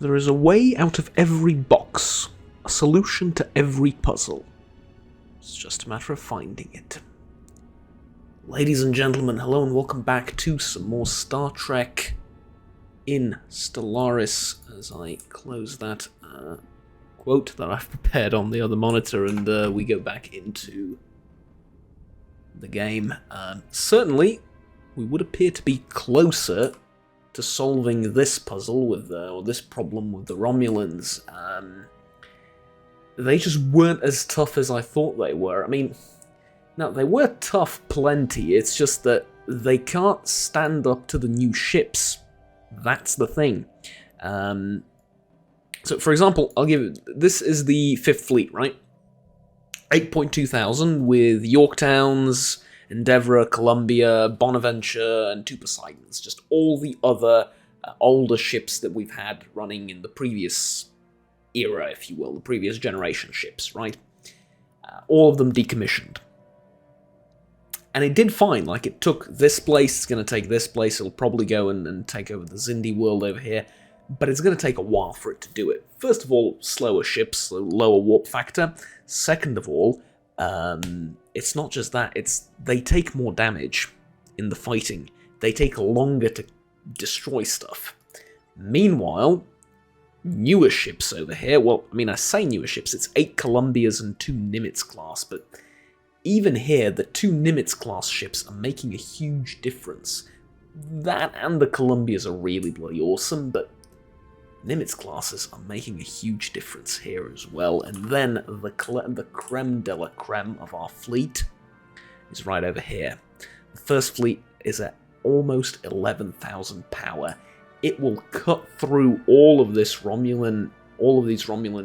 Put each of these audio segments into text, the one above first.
There is a way out of every box, a solution to every puzzle. It's just a matter of finding it. Ladies and gentlemen, hello and welcome back to some more Star Trek in Stellaris, as I close that quote that I've prepared on the other monitor and we go back into the game. Certainly, we would appear to be closer to solving this puzzle with, or this problem with the Romulans. They just weren't as tough as I thought they were. I mean, no, they were tough plenty, it's just that they can't stand up to the new ships. That's the thing. So, for example, I'll give this is the 5th Fleet, right? 8.2 thousand with Yorktowns, Endeavour, Columbia, Bonaventure, and 2 Poseidons. Just all the other older ships that we've had running in the previous era, if you will, the previous generation ships, right? All of them decommissioned. And it did fine, like it took this place, it's going to take this place, it'll probably go and take over the Xindi world over here, but it's going to take a while for it to do it. First of all, slower ships, so lower warp factor. Second of all, it's not just that, it's they take more damage in the fighting. They take longer to destroy stuff. Meanwhile, newer ships over here, well, I mean, I say newer ships, it's 8 Columbias and 2 Nimitz class, but even here, the 2 Nimitz class ships are making a huge difference. That and the Columbias are really bloody awesome, but Nimitz classes are making a huge difference here as well. And then the creme de la creme of our fleet is right over here. The first fleet is at almost 11,000 power. It will cut through all of these Romulan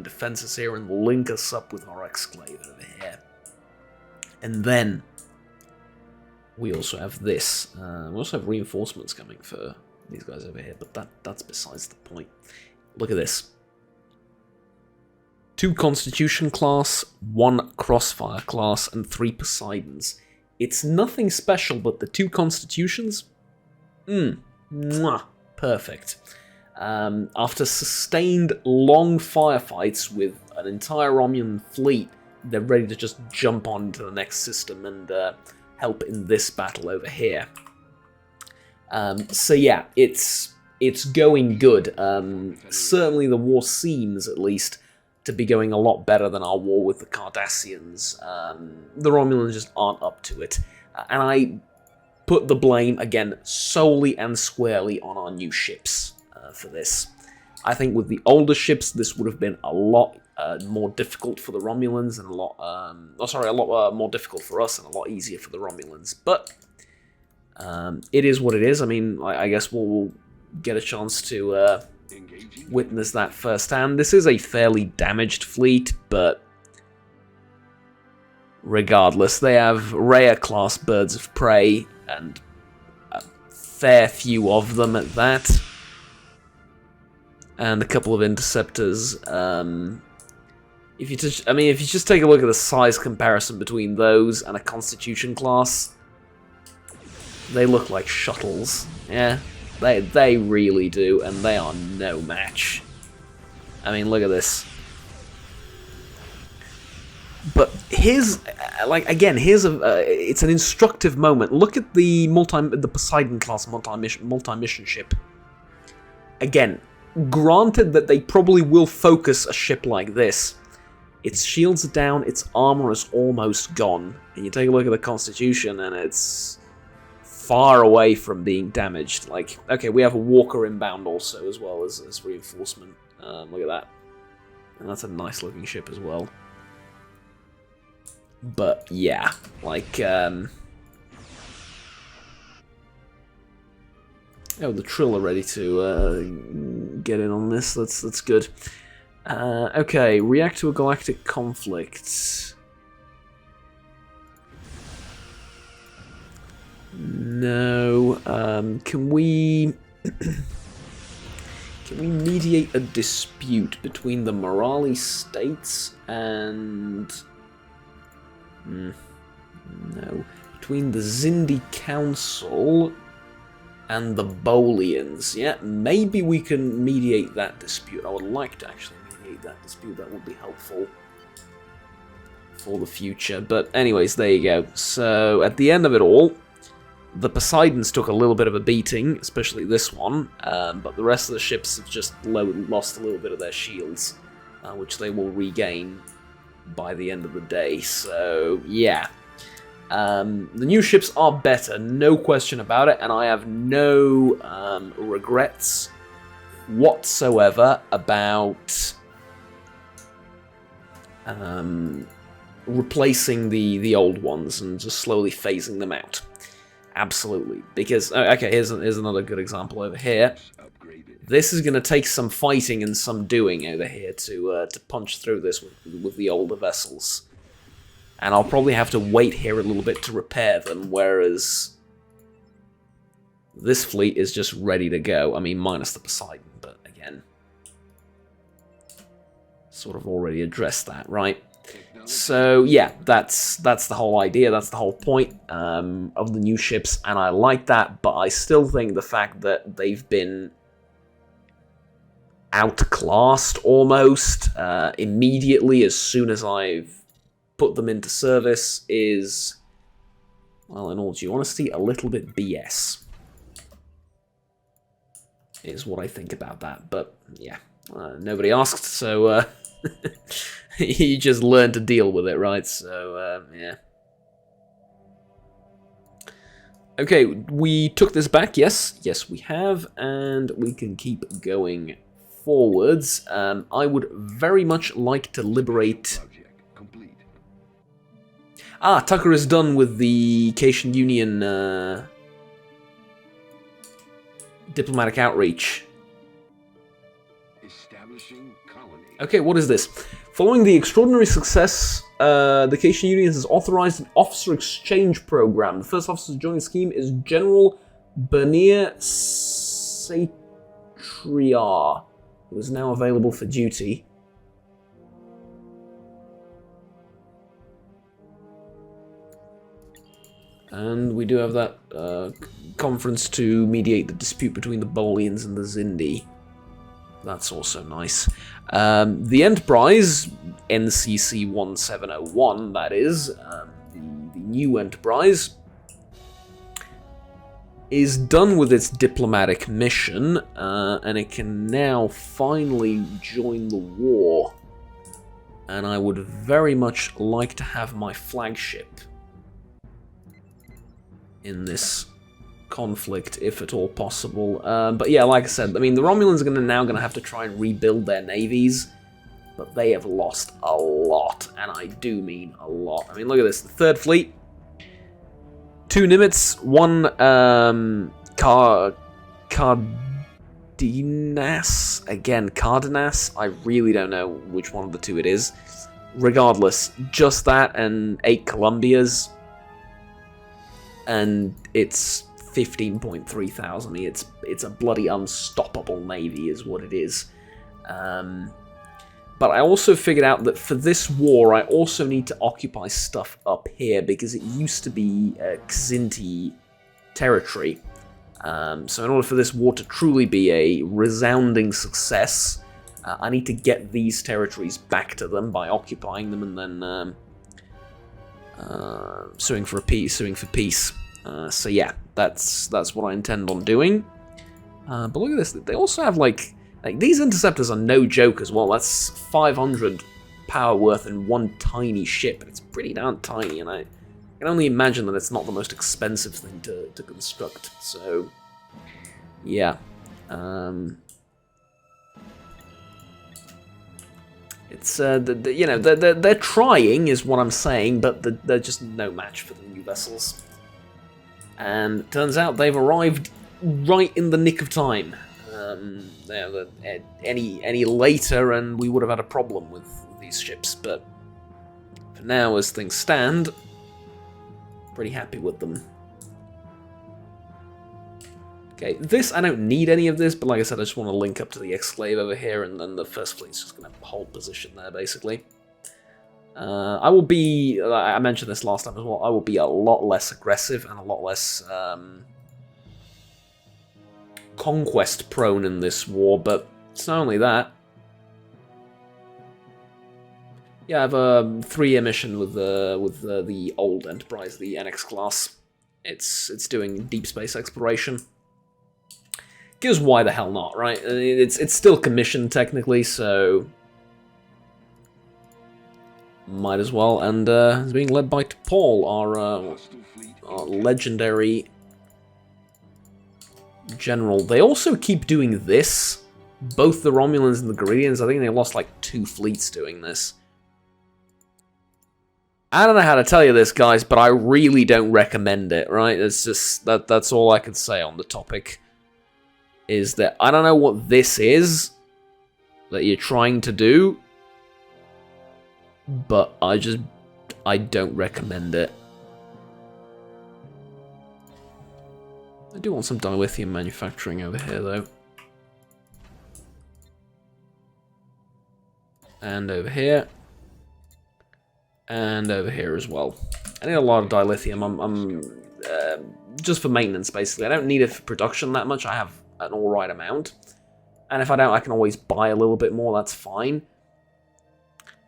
defenses here and link us up with our exclave over here. And then we also have this. We also have reinforcements coming for these guys over here, but that's besides the point. Look at this. 2 Constitution class, 1 Crossfire class, and 3 Poseidons. It's nothing special, but the 2 Constitutions? Perfect. After sustained long firefights with an entire Romulan fleet, they're ready to just jump on to the next system and help in this battle over here. So yeah, it's going good. Certainly the war seems, at least, to be going a lot better than our war with the Cardassians. The Romulans just aren't up to it. And I put the blame, again, solely and squarely on our new ships for this. I think with the older ships, this would have been a lot more difficult for the Romulans, and a lot more difficult for us, and a lot easier for the Romulans. But it is what it is. I mean, I guess we'll get a chance to witness that firsthand. This is a fairly damaged fleet, but regardless, they have Rhea-class birds of prey, and a fair few of them at that, and a couple of interceptors. If you just take a look at the size comparison between those and a Constitution class, they look like shuttles. Yeah, they really do, and they are no match. I mean, look at this. But here's, it's an instructive moment. Look at the Poseidon class multi-mission ship. Again, granted that they probably will focus a ship like this. Its shields are down, its armor is almost gone. And you take a look at the Constitution, and it's far away from being damaged. Like, okay, we have a Walker inbound also, as well as reinforcement. Look at that. And that's a nice looking ship as well. But, yeah, like, oh, the Trill are ready to get in on this. That's good. Okay, react to a galactic conflict. No. Can we mediate a dispute between the Morali states and no, between the Xindi Council and the Bolians. Yeah, maybe we can mediate that dispute. I would like to actually mediate that dispute. That would be helpful for the future. But anyways, there you go. So at the end of it all, the Poseidons took a little bit of a beating, especially this one, but the rest of the ships have just lost a little bit of their shields, which they will regain by the end of the day. So yeah. The new ships are better, no question about it, and I have no regrets whatsoever about replacing the old ones and just slowly phasing them out. Absolutely, because okay, here's another good example over here. This is going to take some fighting and some doing over here to punch through this with the older vessels. And I'll probably have to wait here a little bit to repair them, whereas this fleet is just ready to go. I mean, minus the Poseidon, but again, sort of already addressed that, right? So yeah, that's the whole idea, that's the whole point of the new ships, and I like that, but I still think the fact that they've been outclassed almost immediately as soon as I've put them into service is, well, in all due honesty, a little bit BS. Is what I think about that, but yeah, nobody asked, so you just learn to deal with it, right? So, yeah. Okay, we took this back, yes. Yes, we have, and we can keep going forwards. I would very much like to liberate... Ah, Tucker is done with the Cation Union diplomatic outreach. Okay, what is this? Following the extraordinary success, the Cation Union has authorized an officer exchange program. The first officer to join the scheme is General Bernier Satriar, who is now available for duty. And we do have that conference to mediate the dispute between the Bolians and the Zindi. That's also nice. The Enterprise, NCC 1701, that is, the new Enterprise, is done with its diplomatic mission, and it can now finally join the war. And I would very much like to have my flagship in this conflict, if at all possible. But yeah, like I said, I mean, the Romulans are now going to have to try and rebuild their navies, but they have lost a lot, and I do mean a lot. I mean, look at this. The Third Fleet, 2 Nimitz, 1 Cardenas. Again, Cardenas. I really don't know which one of the two it is. Regardless, just that and 8 Columbias, and it's 15.3 thousand. It's a bloody unstoppable navy is what it is. But I also figured out that for this war I also need to occupy stuff up here because it used to be Xinti territory. So in order for this war to truly be a resounding success, I need to get these territories back to them by occupying them and then suing for peace. So yeah, that's what I intend on doing. But look at this, they also have like these interceptors are no joke as well. That's 500 power worth in one tiny ship. It's pretty darn tiny, and I can only imagine that it's not the most expensive thing to construct. So yeah, it's you know, they're trying is what I'm saying, but they're just no match for the new vessels. And it turns out they've arrived right in the nick of time. Any later and we would have had a problem with these ships, but for now, as things stand, pretty happy with them. Okay, this, I don't need any of this, but like I said, I just want to link up to the Exclave over here, and then the First Fleet's just going to hold position there, basically. I will be, I mentioned this last time as well, I will be a lot less aggressive and a lot less conquest prone in this war, but it's not only that. Yeah, I have a 3-year mission with the old Enterprise, the NX class. It's doing deep space exploration. Because why the hell not, right? It's still commissioned technically, so might as well. And it's being led by Paul, our legendary general. They also keep doing this. Both the Romulans and the Garidians. I think they lost like 2 fleets doing this. I don't know how to tell you this, guys, but I really don't recommend it, right? It's just, that's all I can say on the topic. Is that I don't know what this is that you're trying to do, but I don't recommend it. I do want some dilithium manufacturing over here, though. And over here. And over here as well. I need a lot of dilithium. I'm just for maintenance, basically. I don't need it for production that much. I have an alright amount. And if I don't, I can always buy a little bit more. That's fine.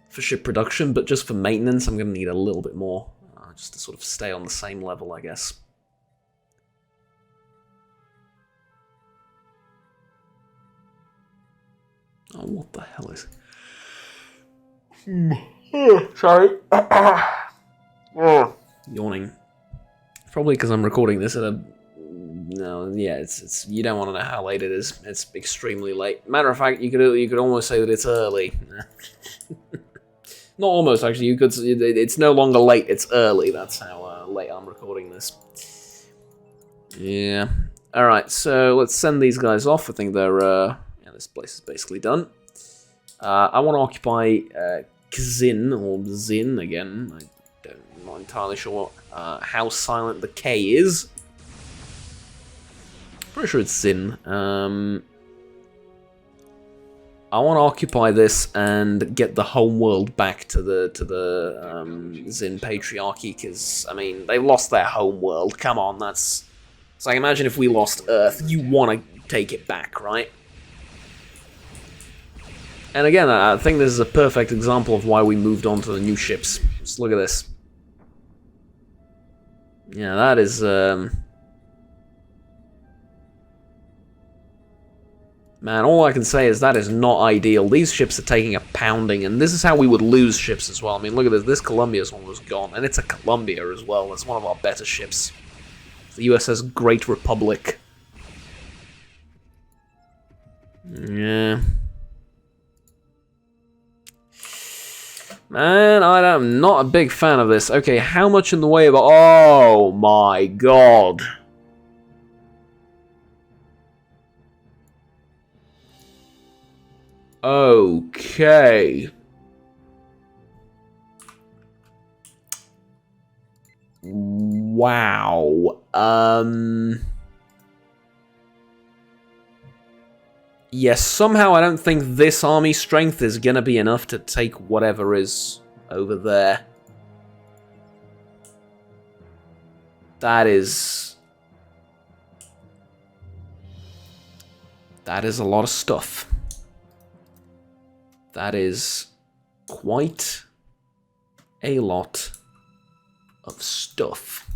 For ship production, but just for maintenance, I'm going to need a little bit more. Just to sort of stay on the same level, I guess. Oh, what the hell is... Sorry. Yawning. Probably because I'm recording this at a... No, yeah, it's you don't want to know how late it is. It's extremely late. Matter of fact, you could almost say that it's early. Not almost, actually. You could. It's no longer late. It's early. That's how late I'm recording this. Yeah. All right. So let's send these guys off. I think they're. Yeah, this place is basically done. I want to occupy Kzin or Zin again. I'm not entirely sure how silent the K is. Pretty sure it's Zin. I want to occupy this and get the home world back to the Zin Patriarchy, because I mean they've lost their home world. Come on, that's. It's like, imagine if we lost Earth. You want to take it back, right? And again, I think this is a perfect example of why we moved on to the new ships. Just look at this. Yeah, that is. Man, all I can say is that is not ideal. These ships are taking a pounding, and this is how we would lose ships as well. I mean, look at this. This Columbia's almost gone, and it's a Columbia as well. It's one of our better ships. The USS Great Republic. Yeah. Man, I'm not a big fan of this. Okay, how much in the way of... Oh my god. Okay. Wow. Yes, somehow I don't think this army strength is gonna be enough to take whatever is over there. That is a lot of stuff. That is quite a lot of stuff.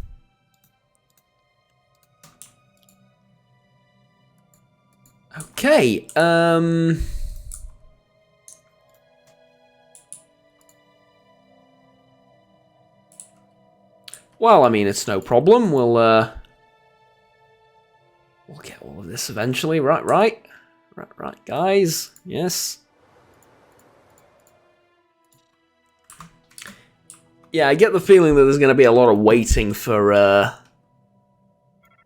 Okay, well, I mean, it's no problem. We'll get all of this eventually. Right, guys. Yes. Yeah, I get the feeling that there's going to be a lot of waiting for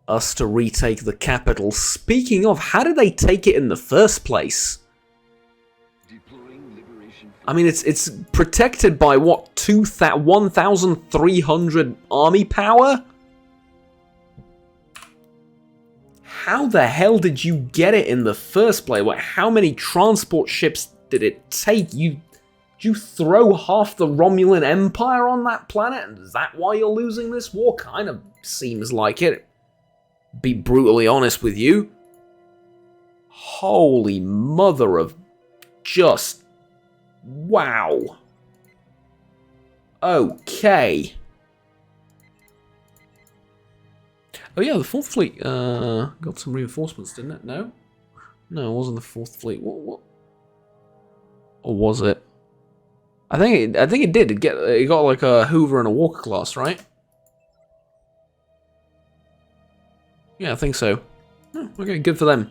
us to retake the capital. Speaking of, how did they take it in the first place? I mean, it's protected by what, 1,300 army power? How the hell did you get it in the first place? Like, how many transport ships did it take? Did you throw half the Romulan Empire on that planet? And is that why you're losing this war? Kind of seems like it. Be brutally honest with you. Holy mother of just... Wow. Okay. Oh yeah, the 4th Fleet got some reinforcements, didn't it? No? No, it wasn't the 4th Fleet. What? Or was it? I think it did. It got like a Hoover and a Walker class, right? Yeah, I think so. Oh, okay, good for them.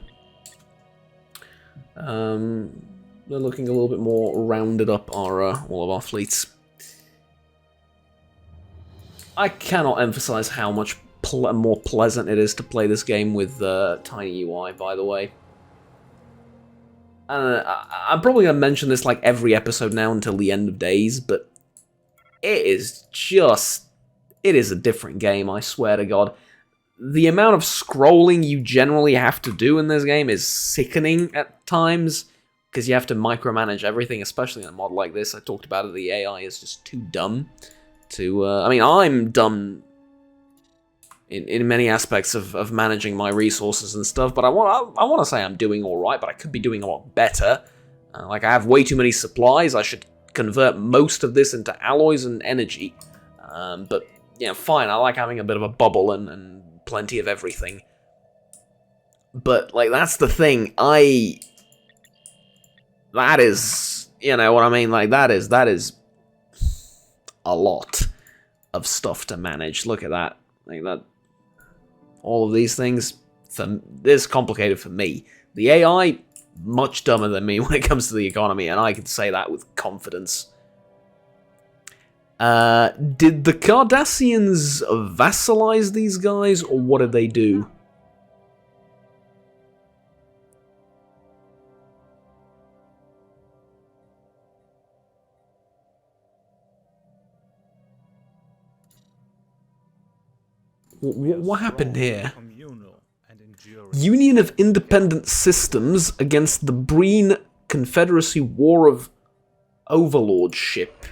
They're looking a little bit more rounded up, all of our fleets. I cannot emphasize how much more pleasant it is to play this game with tiny UI, by the way. I'm probably going to mention this like every episode now until the end of days, but it is a different game, I swear to God. The amount of scrolling you generally have to do in this game is sickening at times, because you have to micromanage everything, especially in a mod like this. I talked about it, the AI is just too dumb to... I mean, I'm dumb in many aspects of managing my resources and stuff, but I want to say I'm doing alright, but I could be doing a lot better. Like, I have way too many supplies, I should convert most of this into alloys and energy. But, yeah, fine, I like having a bit of a bubble and plenty of everything. But, like, that's the thing, that is, you know what I mean, like, that is a lot of stuff to manage. Look at that. Like, that, all of these things, this is complicated for me. The AI, much dumber than me when it comes to the economy, and I can say that with confidence. Did the Cardassians vassalize these guys, or what did they do? What happened here? Union of Independent Systems against the Breen Confederacy War of Overlordship.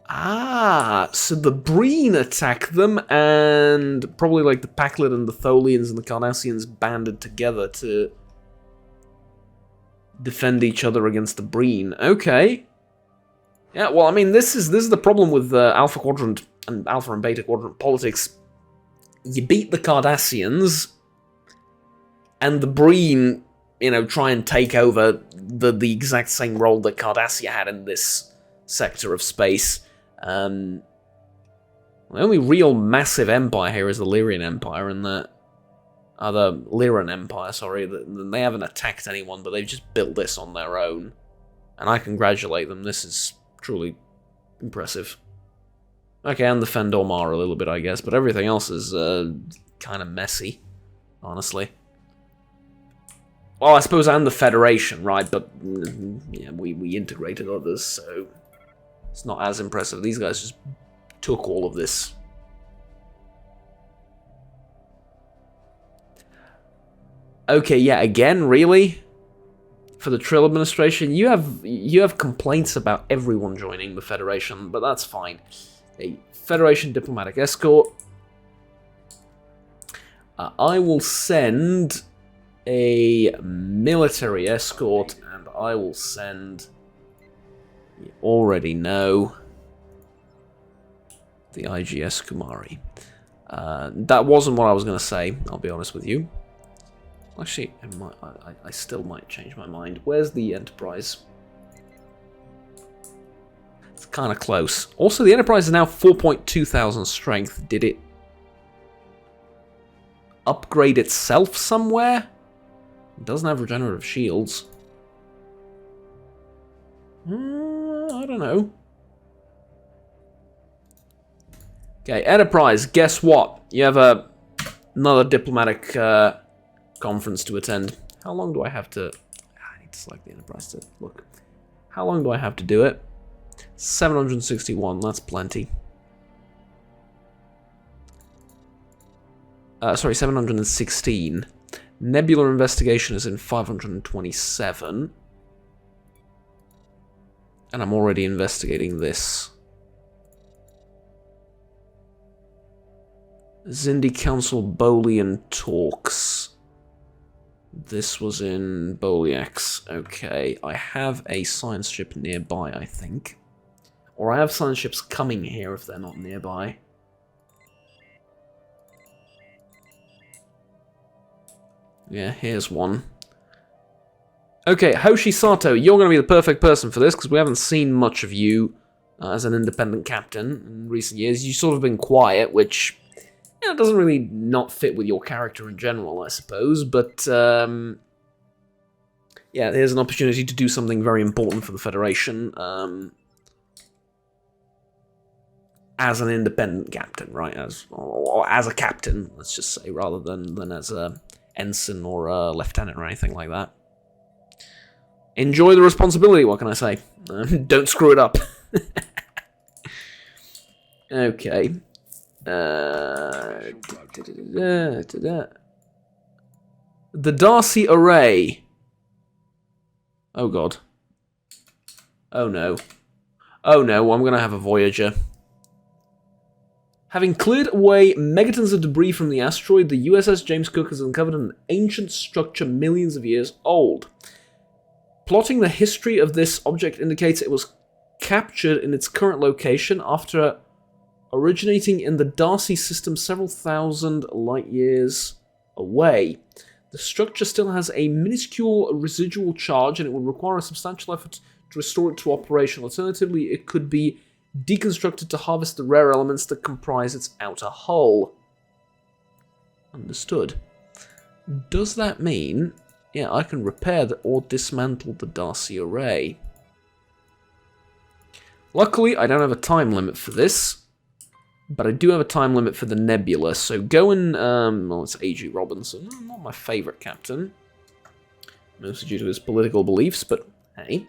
Ah, so the Breen attacked them, and probably like the Pakled and the Tholians and the Cardassians banded together to defend each other against the Breen. Okay. Yeah, well, I mean, this is the problem with Alpha Quadrant and Alpha and Beta Quadrant politics. You beat the Cardassians, and the Breen, you know, try and take over the exact same role that Cardassia had in this sector of space. The only real massive empire here is the Lyrian Empire, and the Lyran Empire, sorry. They haven't attacked anyone, but they've just built this on their own. And I congratulate them, this is truly impressive. Okay, and the Fendormar a little bit, I guess, but everything else is kind of messy, honestly. Well, I suppose and the Federation, right? But yeah, we integrated others, so it's not as impressive. These guys just took all of this. Okay, yeah, again, really? For the Trill administration, you have complaints about everyone joining the Federation, but that's fine. A Federation diplomatic escort. I will send a military escort, and I will send, you already know, the IGS Kumari. That wasn't what I was going to say, I'll be honest with you. Actually, I still might change my mind. Where's the Enterprise? It's kind of close. Also, the Enterprise is now 4,200 strength. Did it upgrade itself somewhere? It doesn't have regenerative shields. I don't know. Okay, Enterprise, guess what? You have another diplomatic conference to attend. How long do I have to... I need to select the Enterprise to look. How long do I have to do it? 761, that's plenty. Sorry, 716. Nebula investigation is in 527. And I'm already investigating this. Zindi Council Bolian talks. This was in Boliax. Okay, I have a science ship nearby, I think. Or I have science ships coming here if they're not nearby. Yeah, here's one. Okay, Hoshi Sato, you're going to be the perfect person for this, because we haven't seen much of you as an independent captain in recent years. You've sort of been quiet, which doesn't really not fit with your character in general, I suppose, but yeah, here's an opportunity to do something very important for the Federation as an independent captain, right? Or as a captain, let's just say, rather than as a ensign or a lieutenant or anything like that. Enjoy the responsibility, what can I say? Don't screw it up. Okay. The Darcy Array. Oh god. Oh no. Oh no, I'm gonna have a Voyager. Having cleared away megatons of debris from the asteroid, the USS James Cook has uncovered an ancient structure millions of years old. Plotting the history of this object indicates it was captured in its current location after originating in the Darcy system several thousand light years away. The structure still has a minuscule residual charge and it would require a substantial effort to restore it to operation. Alternatively, it could be deconstructed to harvest the rare elements that comprise its outer hull. Understood. Does that mean, yeah, I can repair or dismantle the Darcy Array? Luckily, I don't have a time limit for this, but I do have a time limit for the Nebula, so go and, well, it's A.G. Robinson, not my favourite captain, mostly due to his political beliefs, but hey.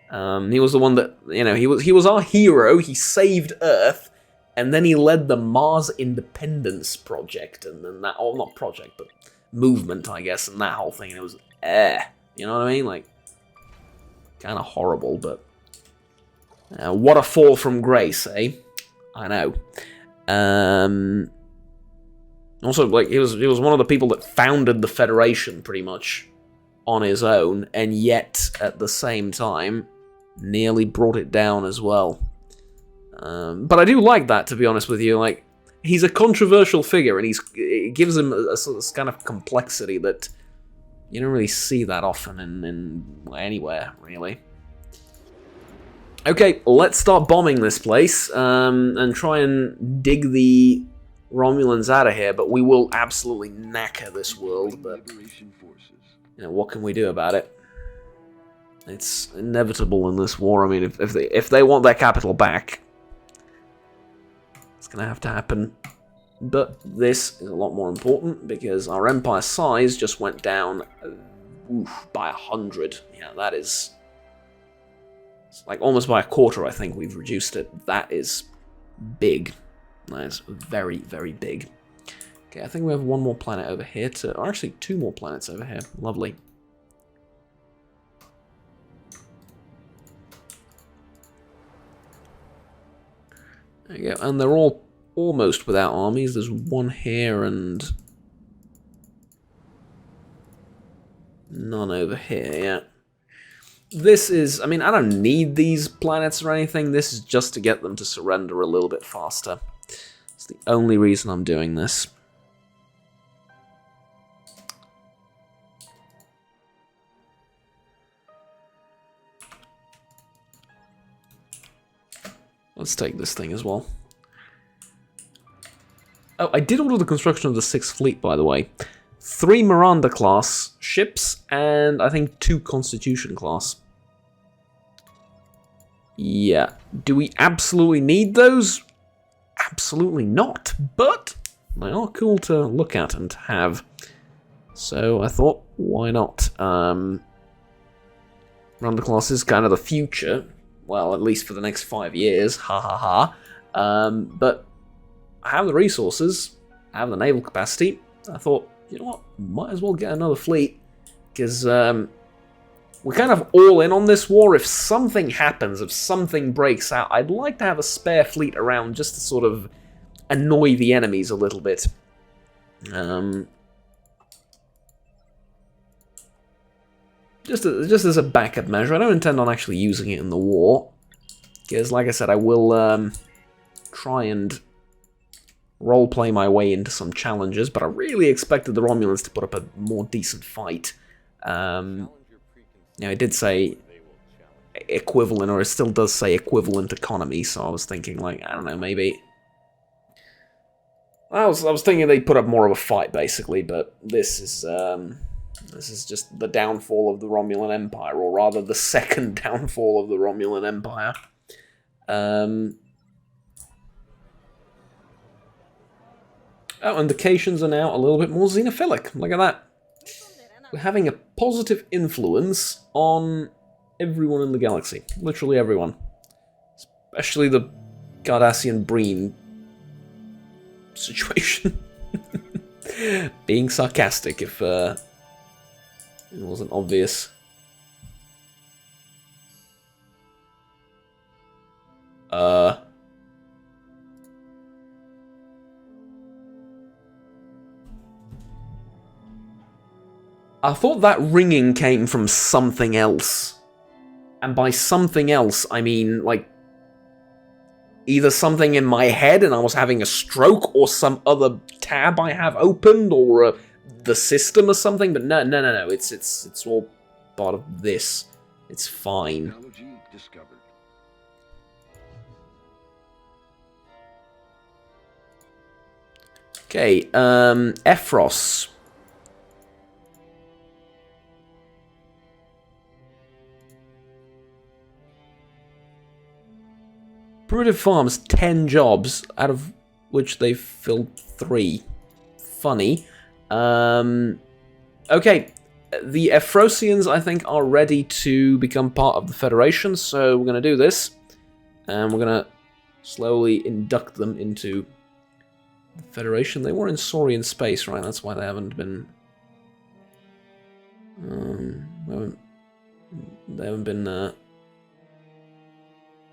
He was the one that, you know, he was our hero, he saved Earth, and then he led the Mars Independence Project, and then that, oh, not project, but movement, I guess, and that whole thing, and it was, you know what I mean? Like, kind of horrible, but what a fall from grace, eh? I know. Also, like, he was one of the people that founded the Federation, pretty much, on his own, and yet, at the same time, nearly brought it down as well. But I do like that, to be honest with you. Like, he's a controversial figure, and it gives him a sort of kind of complexity that you don't really see that often in anywhere, really. Okay, let's start bombing this place, and try and dig the Romulans out of here, but we will absolutely knacker this world, but you know, what can we do about it? It's inevitable in this war. I mean, if they want their capital back, it's gonna have to happen. But this is a lot more important, because our empire size just went down by 100. Yeah, that is... like almost by a quarter, I think we've reduced it. That is big. That is very, very big. Okay, I think we have one more planet over here or actually two more planets over here. Lovely. There you go. And they're all almost without armies. There's one here and none over here, yeah. This is, I mean, I don't need these planets or anything. This is just to get them to surrender a little bit faster. It's the only reason I'm doing this. Let's take this thing as well. Oh, I did order the construction of the 6th Fleet, by the way. 3 Miranda-class ships, and I think 2 Constitution-class. Yeah. Do we absolutely need those? Absolutely not, but they are cool to look at and to have. So I thought, why not? Miranda-class is kind of the future. Well, at least for the next 5 years. Ha ha ha. But I have the resources. I have the naval capacity. I thought, you know what, might as well get another fleet, because we're kind of all in on this war. If something happens, if something breaks out, I'd like to have a spare fleet around just to sort of annoy the enemies a little bit. Just as a backup measure. I don't intend on actually using it in the war. Because, like I said, I will try and roleplay my way into some challenges, but I really expected the Romulans to put up a more decent fight. It did say equivalent, or it still does say equivalent economy, so I was thinking, like, I don't know, maybe... I was thinking they'd put up more of a fight, basically, but this is just the downfall of the Romulan Empire, or rather the second downfall of the Romulan Empire. Oh, and the Cations are now a little bit more xenophilic. Look at that. We're having a positive influence on everyone in the galaxy. Literally everyone. Especially the Cardassian Breen situation. Being sarcastic, if it wasn't obvious. I thought that ringing came from something else. And by something else, I mean, like, either something in my head and I was having a stroke, or some other tab I have opened, or the system or something, but no, it's all part of this. It's fine. Okay, Ephros. Primitive Farms, 10 jobs, out of which they've filled 3. Funny. Okay, the Ephrosians, I think, are ready to become part of the Federation, so we're going to do this. And we're going to slowly induct them into the Federation. They were in Saurian space, right? That's why they haven't been... they haven't been...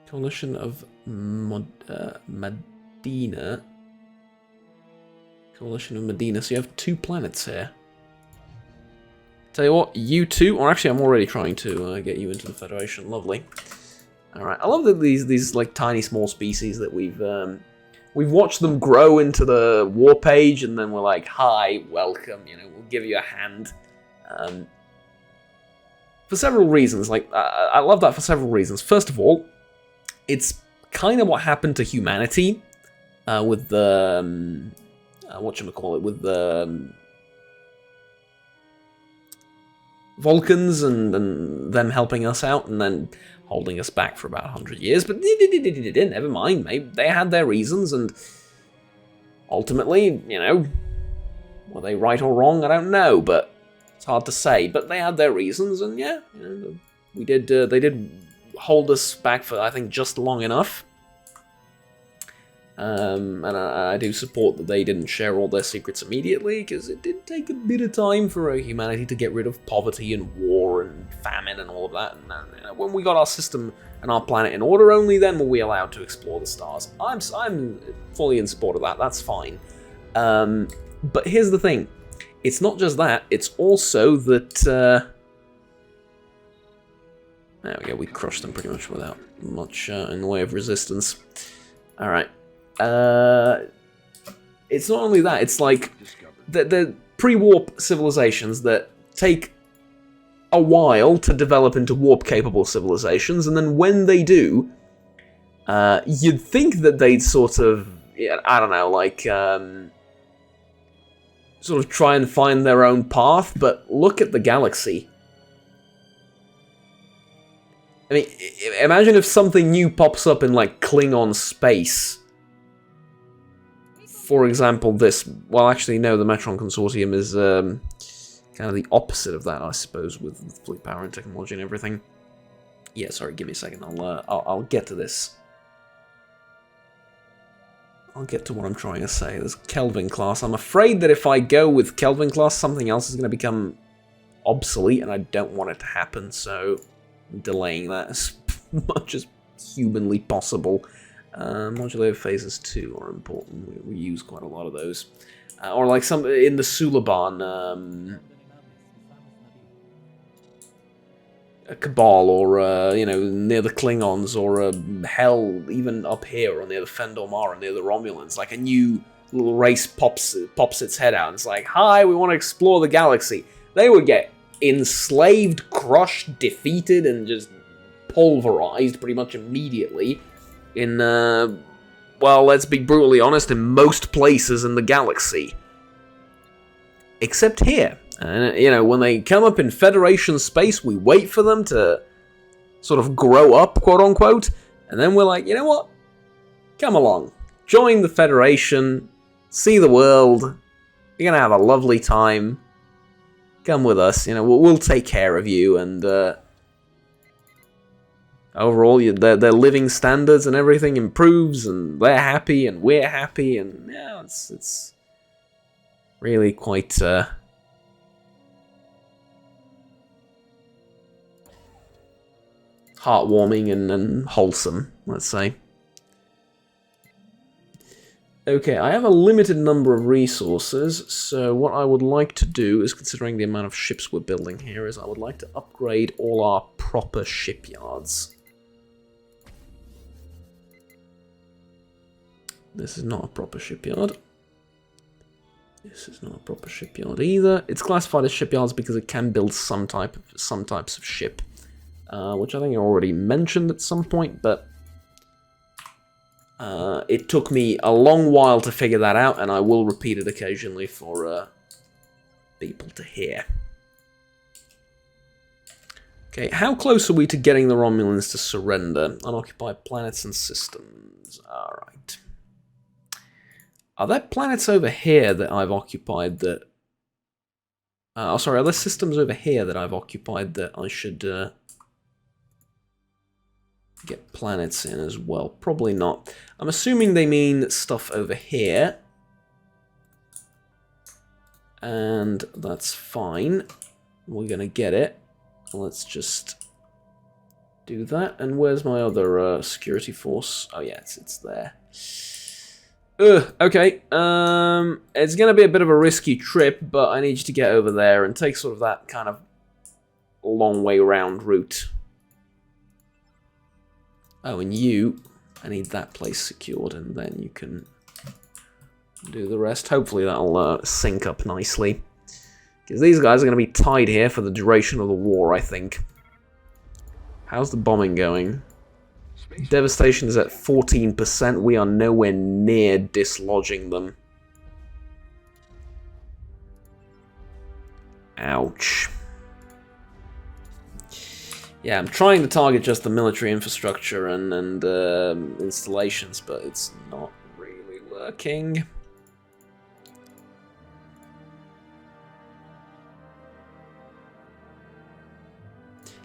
Coalition of Medina. Coalition of Medina. So you have 2 planets here. Tell you what, you two, or actually I'm already trying to get you into the Federation. Lovely. Alright, I love that these like tiny small species that we've watched them grow into the war page, and then we're like, hi, welcome, you know, we'll give you a hand. For several reasons, like, I love that for several reasons. First of all, it's kind of what happened to humanity with the whatchamacallit, with the Vulcans and them helping us out and then holding us back for about 100 years. But never mind, maybe they had their reasons, and ultimately, you know, were they right or wrong? I don't know, but it's hard to say. But they had their reasons, and yeah, you know, we did. They did hold us back for, I think, just long enough. And I do support that they didn't share all their secrets immediately, because it did take a bit of time for humanity to get rid of poverty and war and famine and all of that. And you know, when we got our system and our planet in order, only then were we allowed to explore the stars. I'm fully in support of that. That's fine. But here's the thing: it's not just that; it's also that. There we go. We crushed them pretty much without much in the way of resistance. All right. It's not only that, it's like the pre-warp civilizations that take a while to develop into warp-capable civilizations, and then when they do, you'd think that they'd sort of, I don't know, like, sort of try and find their own path, but look at the galaxy. I mean, imagine if something new pops up in, like, Klingon space. For example, this... Well, actually, no, the Metron Consortium is kind of the opposite of that, I suppose, with fleet power and technology and everything. Yeah, sorry, give me a second. I'll get to this. I'll get to what I'm trying to say. There's Kelvin class. I'm afraid that if I go with Kelvin class, something else is going to become obsolete, and I don't want it to happen, so I'm delaying that as much as humanly possible. Modulator phases 2 are important. We use quite a lot of those. Or like some in the Suliban, a Cabal, or you know, near the Klingons, or hell, even up here, or near the Fendor or near the Romulans, like a new little race pops its head out and it's like, hi, we want to explore the galaxy. They would get enslaved, crushed, defeated, and just pulverized pretty much immediately in, well, let's be brutally honest, in most places in the galaxy. Except here. You know, when they come up in Federation space, we wait for them to sort of grow up, quote-unquote, and then we're like, you know what? Come along. Join the Federation. See the world. You're going to have a lovely time. Come with us. You know, we'll take care of you, and overall, their living standards and everything improves, and they're happy, and we're happy, and yeah, it's really quite heartwarming and wholesome, let's say. Okay, I have a limited number of resources, so what I would like to do is, considering the amount of ships we're building here, is I would like to upgrade all our proper shipyards. This is not a proper shipyard. This is not a proper shipyard either. It's classified as shipyards because it can build some types of ship, which I think I already mentioned at some point, but it took me a long while to figure that out, and I will repeat it occasionally for people to hear. Okay, how close are we to getting the Romulans to surrender? Unoccupied planets and systems. Alright. Are there planets over here that I've occupied that... oh, sorry, are there systems over here that I've occupied that I should get planets in as well? Probably not. I'm assuming they mean stuff over here. And that's fine. We're going to get it. Let's just do that. And where's my other security force? Oh yeah, it's there. Okay, it's going to be a bit of a risky trip, but I need you to get over there and take sort of that kind of long way round route. Oh, and I need that place secured, and then you can do the rest. Hopefully that'll sync up nicely. Because these guys are going to be tied here for the duration of the war, I think. How's the bombing going? Devastation is at 14%. We are nowhere near dislodging them. Ouch. Yeah, I'm trying to target just the military infrastructure and installations, but it's not really working.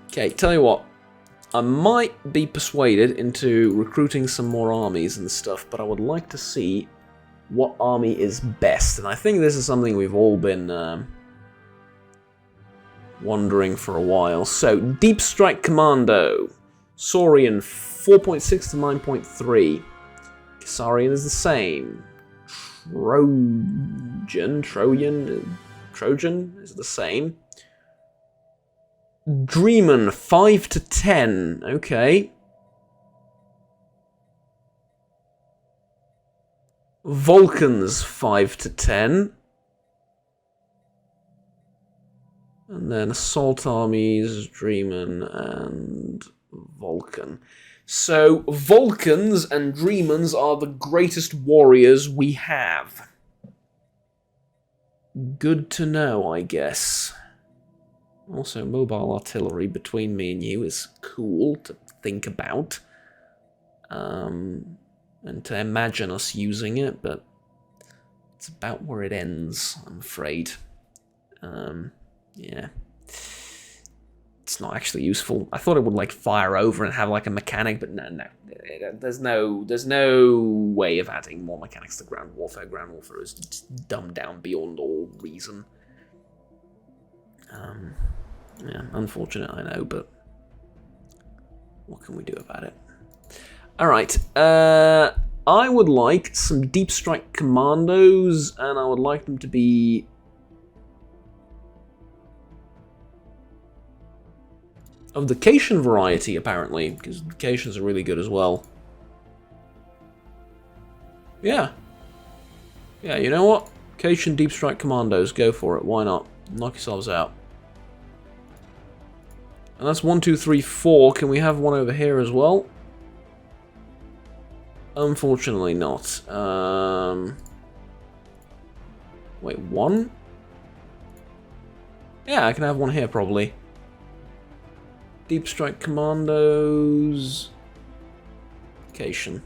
Okay, tell you what. I might be persuaded into recruiting some more armies and stuff, but I would like to see what army is best. And I think this is something we've all been wondering for a while. So, Deep Strike Commando. Saurian 4.6 to 9.3. Caesarian is the same. Trojan is the same. Dreaman 5 to 10. Okay. Vulcans 5 to 10. And then Assault Armies, Dreaman, and Vulcan. So, Vulcans and Dreamans are the greatest warriors we have. Good to know, I guess. Also, mobile artillery between me and you is cool to think about. And to imagine us using it, but it's about where it ends, I'm afraid. Yeah. It's not actually useful. I thought it would, like, fire over and have, like, a mechanic, but no. There's no way of adding more mechanics to ground warfare. Ground warfare is just dumbed down beyond all reason. Yeah, unfortunate, I know, but what can we do about it? Alright, I would like some deep strike commandos, and I would like them to be... of the Cation variety, apparently, because the Cations are really good as well. Yeah. Yeah, you know what? Cation deep strike commandos, go for it, why not? Knock yourselves out. And that's 1, 2, 3, 4. Can we have one over here as well? Unfortunately not. Wait, one? Yeah, I can have one here probably. Deep strike commandos. Cation.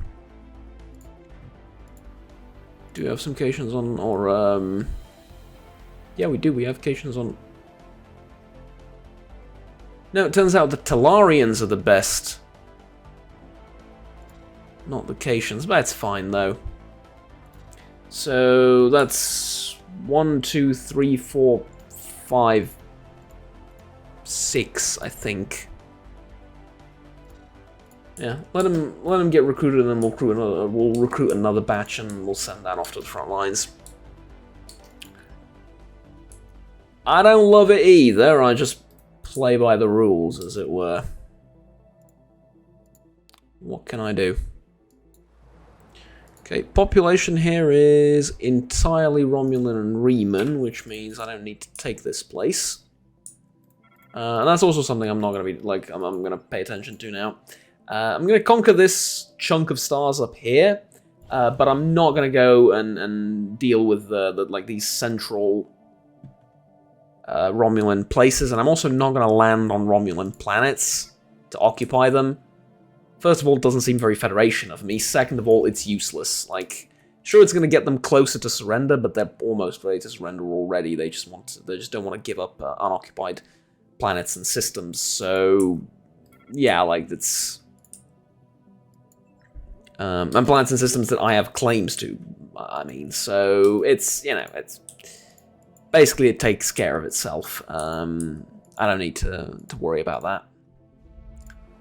Do we have some Cations on, or yeah, we do. We have Cations on. No, it turns out the Tellarians are the best. Not the Cations, but it's fine though. So that's 1, 2, 3, 4, 5, 6, I think. Yeah, let him get recruited, and then we'll recruit another batch, and we'll send that off to the front lines. I don't love it either. I just play by the rules, as it were. What can I do? Okay, population here is entirely Romulan and Reman, which means I don't need to take this place. And that's also something I'm not going to be, like, I'm going to pay attention to now. I'm going to conquer this chunk of stars up here, but I'm not going to go and deal with like these central Romulan places, and I'm also not going to land on Romulan planets to occupy them. First of all, it doesn't seem very Federation of me. Second of all, it's useless. Like, sure, it's going to get them closer to surrender, but they're almost ready to surrender already. They just don't want to give up unoccupied planets and systems. So, yeah, like it's and planets and systems that I have claims to. I mean, so it's, you know, it's basically it takes care of itself. I don't need to worry about that.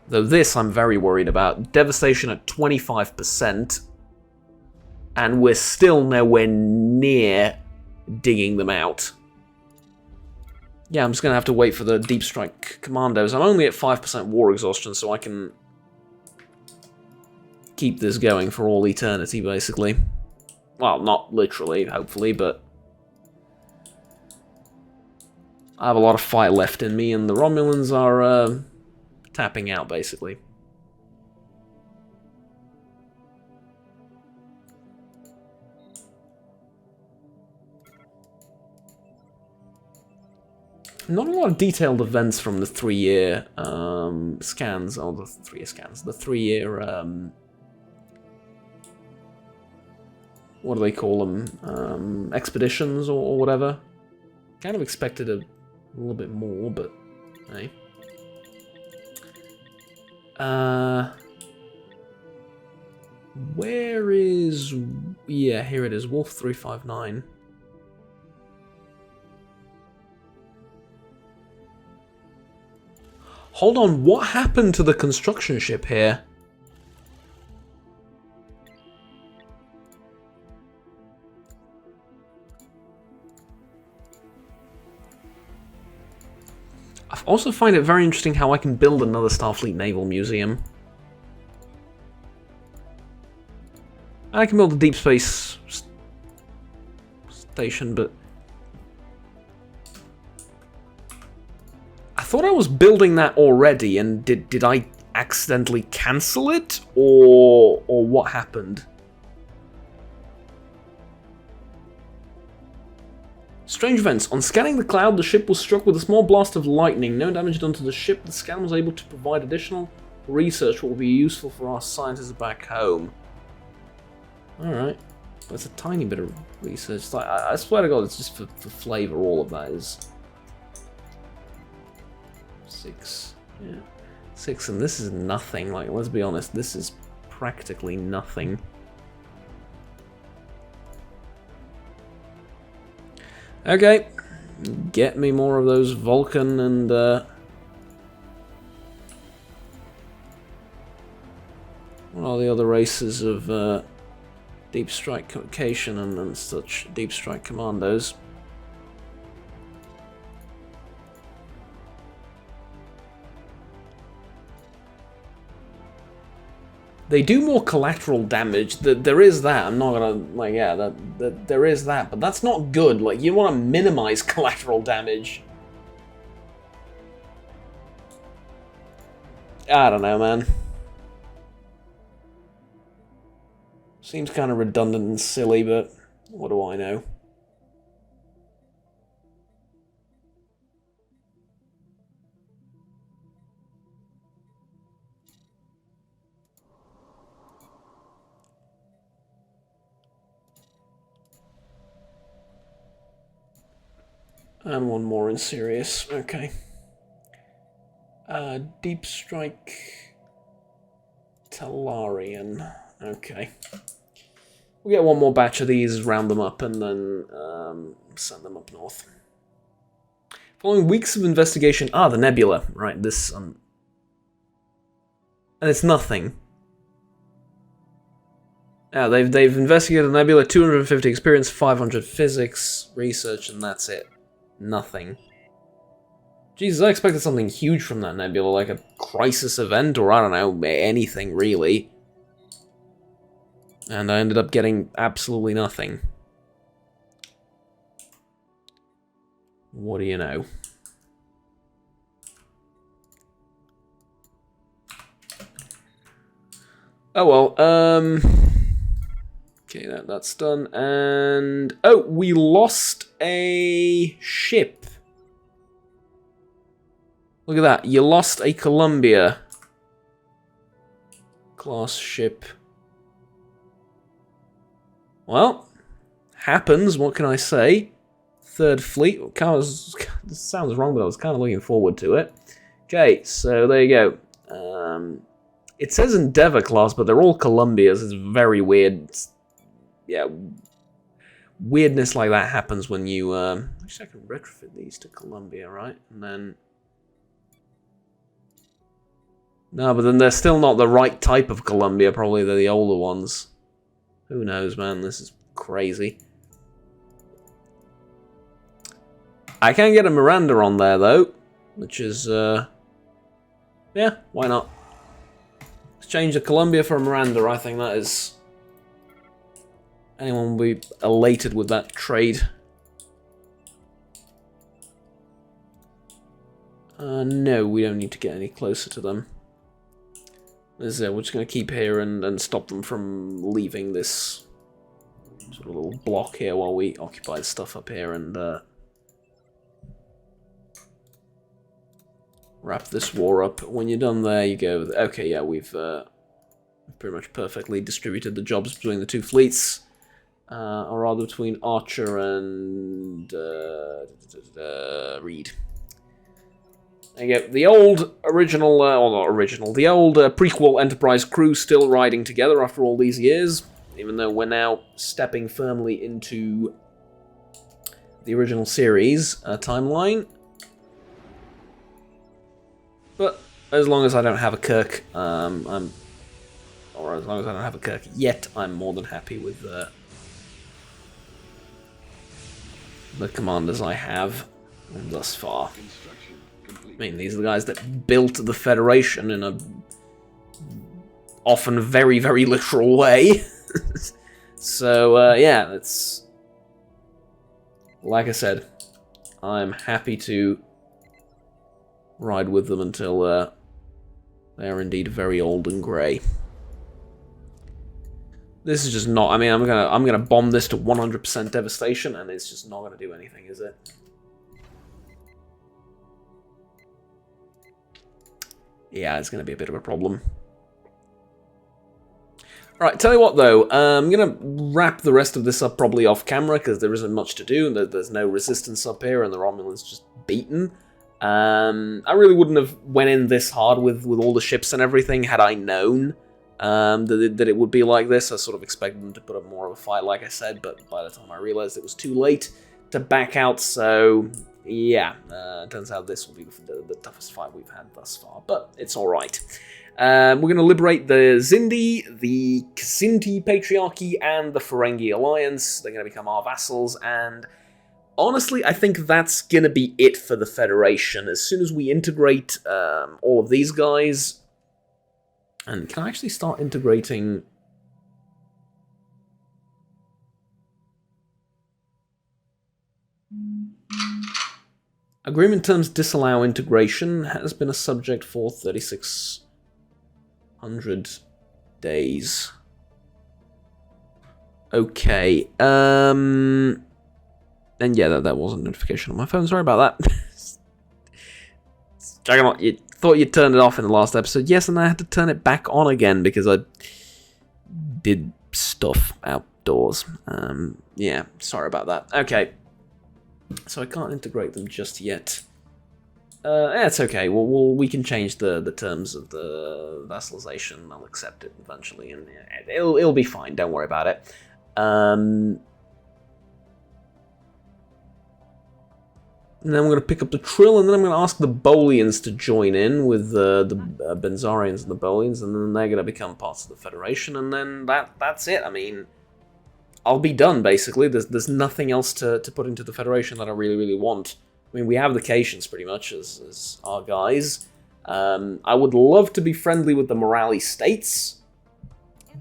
Though this I'm very worried about. Devastation at 25%, and we're still nowhere near digging them out. Yeah, I'm just going to have to wait for the Deep Strike Commandos. I'm only at 5% war exhaustion, so I can keep this going for all eternity, basically. Well, not literally, hopefully, but I have a lot of fight left in me, and the Romulans are tapping out, basically. Not a lot of detailed events from the 3-year scans, or the 3-year scans, the 3-year, what do they call them, expeditions or whatever. Kind of expected a little bit more, but hey. Where is... yeah, here it is, Wolf 359. Hold on, what happened to the construction ship here? I also find it very interesting how I can build another Starfleet Naval Museum. And I can build a deep space station, but I thought I was building that already, and did I accidentally cancel it, or what happened? Strange events. On scanning the cloud, the ship was struck with a small blast of lightning. No damage done to the ship. The scan was able to provide additional research, what will be useful for our scientists back home. Alright. That's a tiny bit of research. I swear to God, it's just for flavor, all of that is. 6. Yeah. 6, and this is nothing. Like, let's be honest, this is practically nothing. Okay. Get me more of those Vulcan and, what What are the other races of Deep Strike Communication and such Deep Strike Commandos? They do more collateral damage. There is that. I'm not gonna like, yeah, that there is that, but that's not good. Like, you want to minimize collateral damage. I don't know, man. Seems kind of redundant and silly, but what do I know? And one more in Sirius. Okay. Deep Strike Tellarian. Okay. We'll get one more batch of these, round them up, and then send them up north. Following weeks of investigation... Ah, the nebula. Right, this... And it's nothing. Yeah, they've investigated the nebula, 250 experience, 500 physics, research, and that's it. Nothing. Jesus, I expected something huge from that nebula, like a crisis event, or I don't know, anything really. And I ended up getting absolutely nothing. What do you know? Oh well, okay, that's done, and... Oh, we lost a ship. Look at that, you lost a Columbia class ship. Well, happens, what can I say? Third Fleet, kind of, this sounds wrong, but I was kind of looking forward to it. Okay, so there you go. It says Endeavour class, but they're all Columbias. It's very weird. Yeah, weirdness like that happens when you... Actually, I can retrofit these to Columbia, right? And then... No, but then they're still not the right type of Columbia. Probably they're the older ones. Who knows, man? This is crazy. I can get a Miranda on there, though. Which is, yeah, why not? Exchange a Columbia for a Miranda. I think that is... Anyone will be elated with that trade. No, we don't need to get any closer to them. We're just going to keep here and stop them from leaving this sort of little block here while we occupy the stuff up here and wrap this war up. When you're done there, you go, okay, yeah, we've pretty much perfectly distributed the jobs between the two fleets. Or rather between Archer and Reed. There you go. The old original, or not original, the old prequel Enterprise crew still riding together after all these years, even though we're now stepping firmly into the original series timeline. But as long as I don't have a Kirk, or as long as I don't have a Kirk yet, I'm more than happy with the commanders I have thus far. I mean, these are the guys that built the Federation in a often very, very literal way. So, yeah, it's... Like I said, I'm happy to ride with them until they are indeed very old and grey. This is just not... I mean, I'm gonna bomb this to 100% devastation, and it's just not gonna do anything, is it? Yeah, it's gonna be a bit of a problem. Alright, tell you what though, I'm gonna wrap the rest of this up probably off camera, because there isn't much to do, and there's no resistance up here, and the Romulans just beaten. I really wouldn't have went in this hard with all the ships and everything had I known that it would be like this. I sort of expected them to put up more of a fight, like I said, but by the time I realized it was too late to back out, so yeah, turns out this will be the toughest fight we've had thus far, but it's alright. We're going to liberate the Zindi, the Kzinti Patriarchy, and the Ferengi Alliance. They're going to become our vassals, and honestly, I think that's going to be it for the Federation. As soon as we integrate all of these guys... And can I actually start integrating... Agreement terms disallow integration has been a subject for 3,600 days. Okay, and yeah, that was a notification on my phone, sorry about that. Juggernaut, you thought you turned it off in the last episode. Yes, and I had to turn it back on again because I did stuff outdoors. Yeah, sorry about that. Okay. So I can't integrate them just yet. Yeah, it's okay. We can change the terms of the vassalization. I'll accept it eventually, and it'll be fine. Don't worry about it. And then I'm going to pick up the Trill, and then I'm going to ask the Bolians to join in with the Benzarians and the Bolians, and then they're going to become parts of the Federation, and then that's it. I mean, I'll be done, basically. There's nothing else to put into the Federation that I really want. I mean, we have the Caitians, pretty much, as our guys. I would love to be friendly with the Morali states,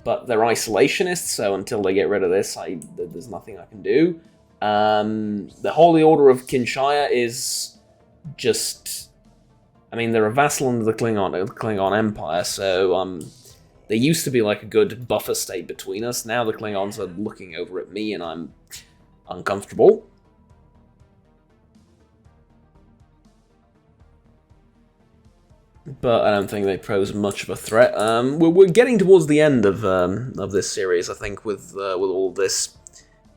but they're isolationists, so until they get rid of this, there's nothing I can do. The Holy Order of Kinshaya is just... I mean, they're a vassal under the Klingon Empire, so there used to be like a good buffer state between us. Now the Klingons are looking over at me and I'm uncomfortable. But I don't think they pose much of a threat. We're getting towards the end of this series, I think, with all this.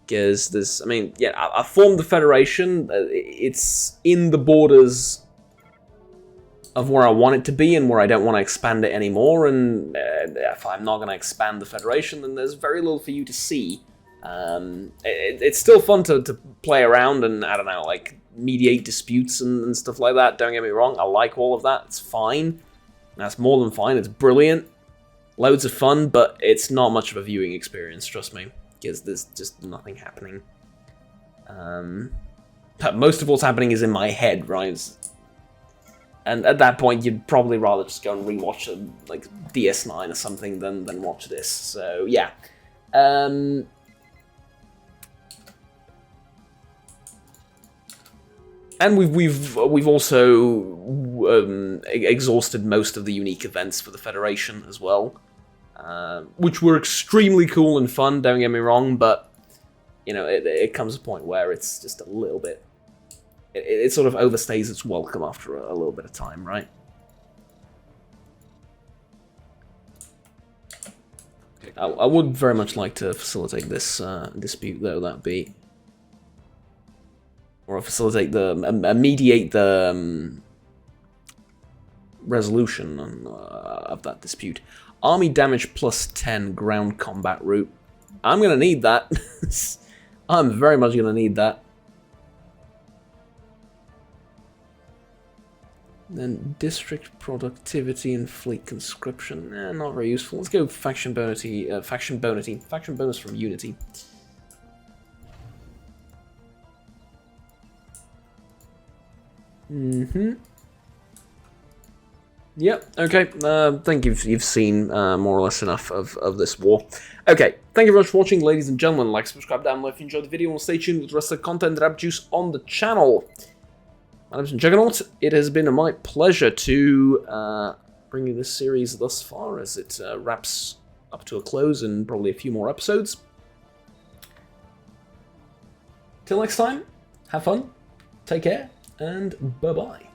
Because there's, I mean, yeah, I formed the Federation. It's in the borders of where I want it to be and where I don't want to expand it anymore. And if I'm not going to expand the Federation, then there's very little for you to see. It's still fun to play around and, I don't know, like, mediate disputes and stuff like that. Don't get me wrong, I like all of that. It's fine. That's more than fine. It's brilliant. Loads of fun, but it's not much of a viewing experience, trust me. Because there's just nothing happening. Most of what's happening is in my head, right? And at that point, you'd probably rather just go and rewatch like DS9 or something than watch this. So yeah. And we've also exhausted most of the unique events for the Federation as well. Which were extremely cool and fun, don't get me wrong, but, you know, it comes a point where it's just a little bit... It sort of overstays its welcome after a little bit of time, right? I would very much like to facilitate this dispute, though, that'd be... Or facilitate mediate the resolution of that dispute. Army damage plus 10 ground combat route. I'm going to need that. I'm very much going to need that. Then district productivity and fleet conscription. Not very useful. Let's go faction bonus from Unity. Yep, okay, I think you've seen more or less enough of this war. Okay, thank you very much for watching, ladies and gentlemen. Like, subscribe down below if you enjoyed the video, and stay tuned with the rest of the content that I produce on the channel. My name is Juggernaut. It has been my pleasure to bring you this series thus far, as it wraps up to a close in probably a few more episodes. Till next time, have fun, take care, and bye-bye.